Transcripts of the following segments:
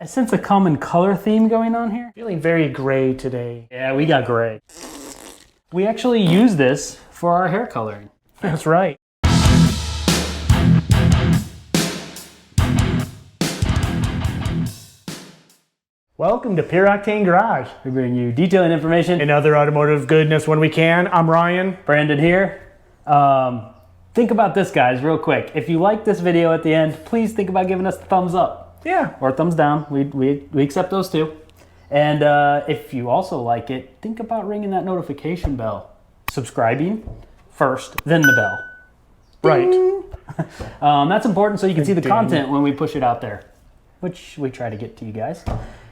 I sense a common color theme going on here. Feeling very gray today. Yeah, we got gray. We actually use this for our hair coloring. That's right. Welcome to Pure Octane Garage. We bring you detailing information And other automotive goodness when we can. I'm Ryan. Brandon here. Think about this, guys, real quick. If you like this video at the end, please think about giving us a thumbs up. Yeah. Or a thumbs down. We accept those too. And if you also like it, think about ringing that notification bell. Subscribing first, then the bell. Right. That's important so you can see the content when we push it out there, which we try to get to you guys.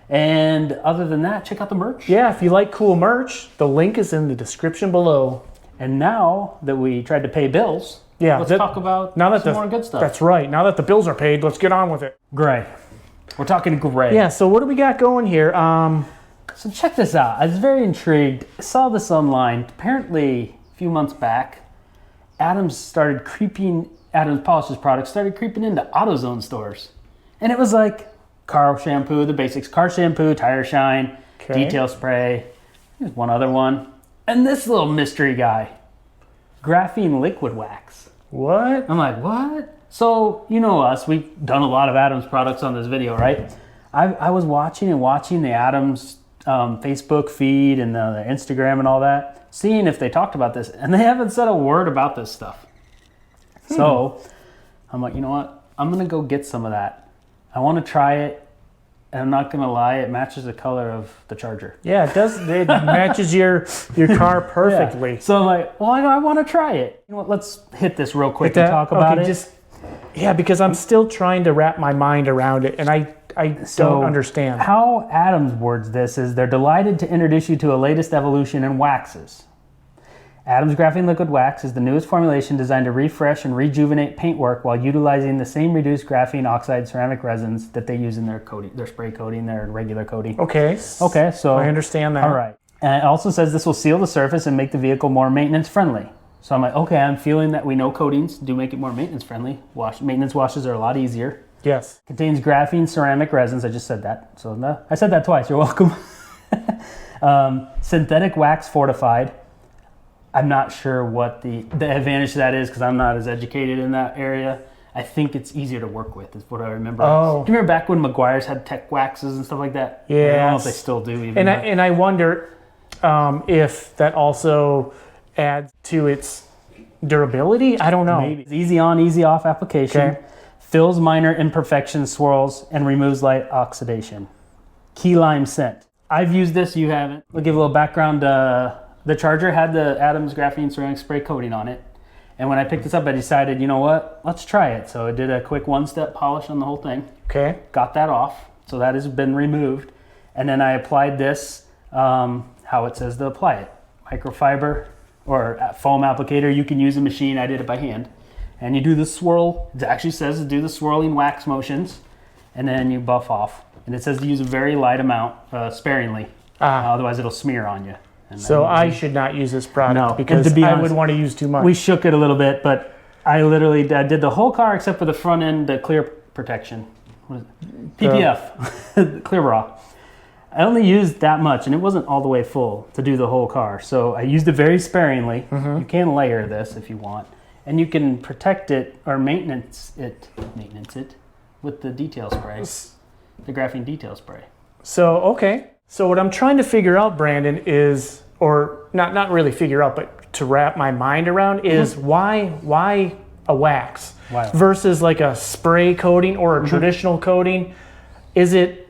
And other than that, check out the merch. Yeah, if you like cool merch, the link is in the description below. And now that we tried to pay bills, let's talk about some more good stuff. That's right. Now that the bills are paid, let's get on with it. Gray. We're talking gray. Yeah, so what do we got going here? So check this out. I was very intrigued. I saw this online. Apparently, a few months back, Polishes products started creeping into Autozone stores. And it was like car shampoo, the basics, car shampoo, tire shine, detail spray. There's one other one. And this little mystery guy, graphene liquid wax. What? I'm like, what? So, you know us, we've done a lot of Adams products on this video, right? I was watching the Adams Facebook feed and the Instagram and all that, seeing if they talked about this, and they haven't said a word about this stuff. So, I'm like, you know what? I'm gonna go get some of that. I wanna try it, and I'm not gonna lie, it matches the color of the Charger. Yeah, it does. It matches your car perfectly. Yeah. So I'm like, well, I wanna try it. You know what, let's hit this real quick and talk about it. Yeah, because I'm still trying to wrap my mind around it, and I don't understand. How Adams words this is, they're delighted to introduce you to a latest evolution in waxes. Adams Graphene Liquid Wax is the newest formulation designed to refresh and rejuvenate paintwork while utilizing the same reduced graphene oxide ceramic resins that they use in their coating, their spray coating, their regular coating. Okay, so I understand that. All right. And it also says this will seal the surface and make the vehicle more maintenance friendly. So I'm like, okay, I'm feeling that we know coatings do make it more maintenance friendly. Maintenance washes are a lot easier. Yes. Contains graphene ceramic resins. I just said that. So I said that twice. You're welcome. Synthetic wax fortified. I'm not sure what the advantage to that is because I'm not as educated in that area. I think it's easier to work with is what I remember. Oh. Do you remember back when Meguiar's had tech waxes and stuff like that? Yeah. I don't know if they still do even. And I wonder if that also adds to its durability. I don't know. Maybe. It's easy on, easy off application. Okay. Fills minor imperfections, swirls, and removes light oxidation. Key lime scent. I've used this, you haven't. I'll give a little background. The Charger had the Adams Graphene Ceramic Spray coating on it. And when I picked this up, I decided, you know what? Let's try it. So I did a quick one-step polish on the whole thing. Okay. Got that off. So that has been removed. And then I applied this, how it says to apply it. Microfiber or foam applicator. You can use a machine. I did it by hand. And you do the swirl. It actually says to do the swirling wax motions. And then you buff off. And it says to use a very light amount, sparingly. Otherwise it'll smear on you. So I should not use this product because to be honest, I would want to use too much. We shook it a little bit, but I did the whole car except for the front end, the clear protection. What is it? PPF, clear bra. I only used that much, and it wasn't all the way full to do the whole car. So I used it very sparingly. You can layer this if you want, and you can protect it or maintenance it with the detail spray, the graphene detail spray. So okay. So what I'm trying to figure out, Brandon, is, or not really figure out, but to wrap my mind around is why a wax versus like a spray coating or a traditional coating? Is it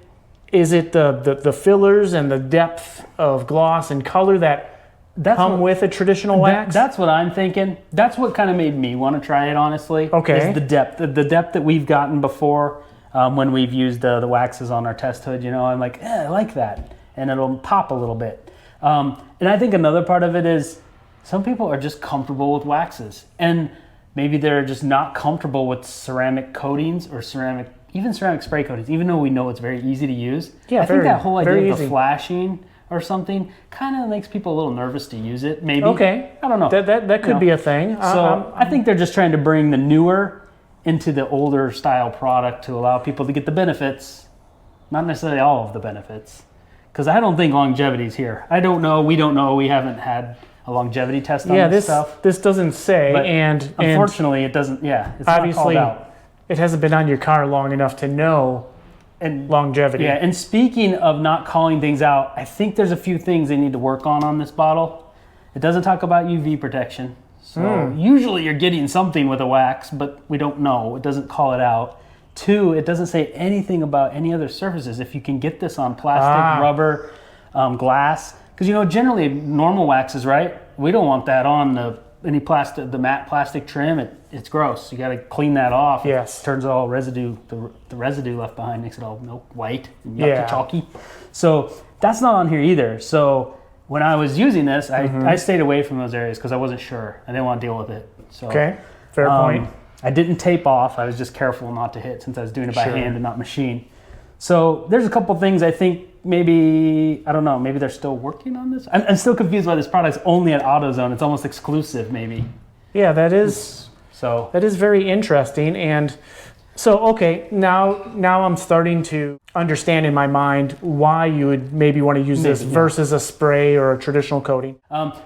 the fillers and the depth of gloss and color that come with a traditional wax? That's what I'm thinking. That's what kind of made me want to try it, honestly. Okay. Is the depth that we've gotten before. When we've used the waxes on our test hood, you know, I'm like, I like that. And it'll pop a little bit. And I think another part of it is some people are just comfortable with waxes. And maybe they're just not comfortable with ceramic coatings or even ceramic spray coatings, even though we know it's very easy to use. Yeah, I think that whole idea of the flashing or something kind of makes people a little nervous to use it, maybe. Okay. I don't know. That could be a thing. So I think they're just trying to bring the newer into the older style product to allow people to get the benefits not necessarily all of the benefits. Because I don't think longevity's here. I don't know. We don't know. We haven't had a longevity test on this stuff. This doesn't say, But and unfortunately, it doesn't. Yeah, it's obviously not called out. It hasn't been on your car long enough to know And longevity. yeah, and speaking of not calling things out, I think there's a few things they need to work on this bottle. It doesn't talk about UV protection. So usually you're getting something with a wax, but we don't know. It doesn't call it out. 2, it doesn't say anything about any other surfaces. If you can get this on plastic, rubber, glass, because generally normal waxes, right? We don't want that on any plastic, the matte plastic trim. It's gross. You got to clean that off. Yes. It turns all residue, the residue left behind makes it all white and yucky, chalky. So that's not on here either. So when I was using this, I stayed away from those areas because I wasn't sure. I didn't want to deal with it. So, okay, fair point. I didn't tape off. I was just careful not to hit since I was doing it by hand and not machine. So there's a couple things I think maybe, I don't know, maybe they're still working on this. I'm still confused why this product's only at AutoZone. It's almost exclusive maybe. Yeah, that is very interesting. And so, okay, now I'm starting to understand in my mind why you would maybe want to use this versus a spray or a traditional coating.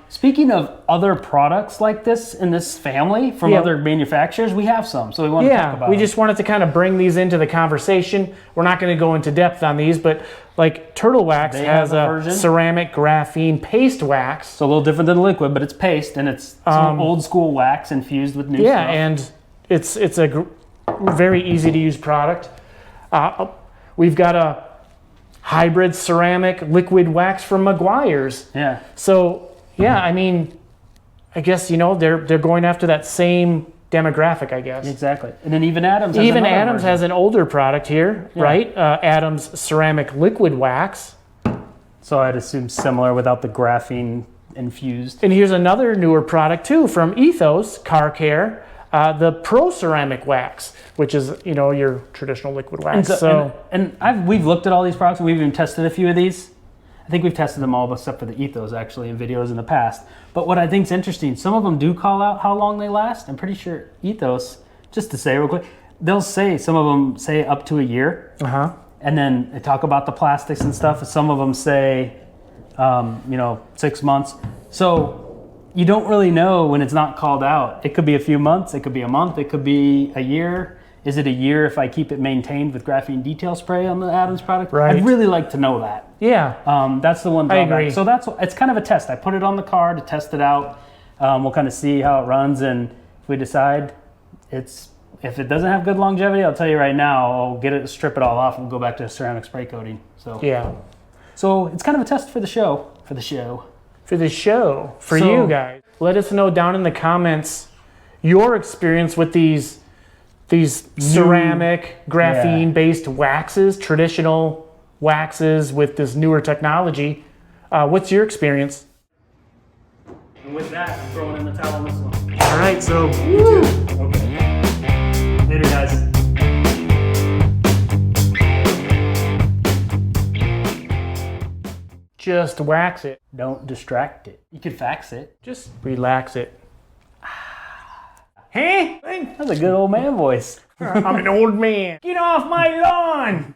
Speaking of other products like this in this family from other manufacturers, we have some, so we want to talk about we just wanted to kind of bring these into the conversation. We're not going to go into depth on these, but like Turtle Wax has a ceramic graphene paste wax. So a little different than liquid, but it's paste, and it's some old school wax infused with new stuff. Yeah, and it's a very easy to use product. We've got a hybrid ceramic liquid wax from Meguiar's. Yeah. So yeah, I mean, I guess they're going after that same demographic, I guess. Exactly. And then even Adams has an older product here, right? Adams ceramic liquid wax. So I'd assume similar without the graphene infused. And here's another newer product too from Ethos Car Care. The Pro Ceramic Wax, which is your traditional liquid wax. We've looked at all these products. We've even tested a few of these. I think we've tested them all except for the Ethos actually in videos in the past. But what I think is interesting, some of them do call out how long they last. I'm pretty sure Ethos, just to say real quick, they'll say some of them say up to a year. And then they talk about the plastics and stuff. Some of them say 6 months. So you don't really know when it's not called out. It could be a few months, it could be a month, it could be a year. Is it a year if I keep it maintained with graphene detail spray on the Adams product? Right. I'd really like to know that. Yeah. That's the one drawback. I agree. So it's kind of a test. I put it on the car to test it out. We'll kind of see how it runs, and if we decide if it doesn't have good longevity, I'll tell you right now, I'll strip it all off and we'll go back to ceramic spray coating. So yeah. So it's kind of a test for the show. For you guys. Let us know down in the comments your experience with these ceramic graphene based waxes, traditional waxes with this newer technology. What's your experience? And with that, I'm throwing in the towel on this one. All right, so okay. Later, guys. just wax it. Don't distract it. You could fax it. Just relax it. Hey, that's a good old man voice. I'm an old man. Get off my lawn.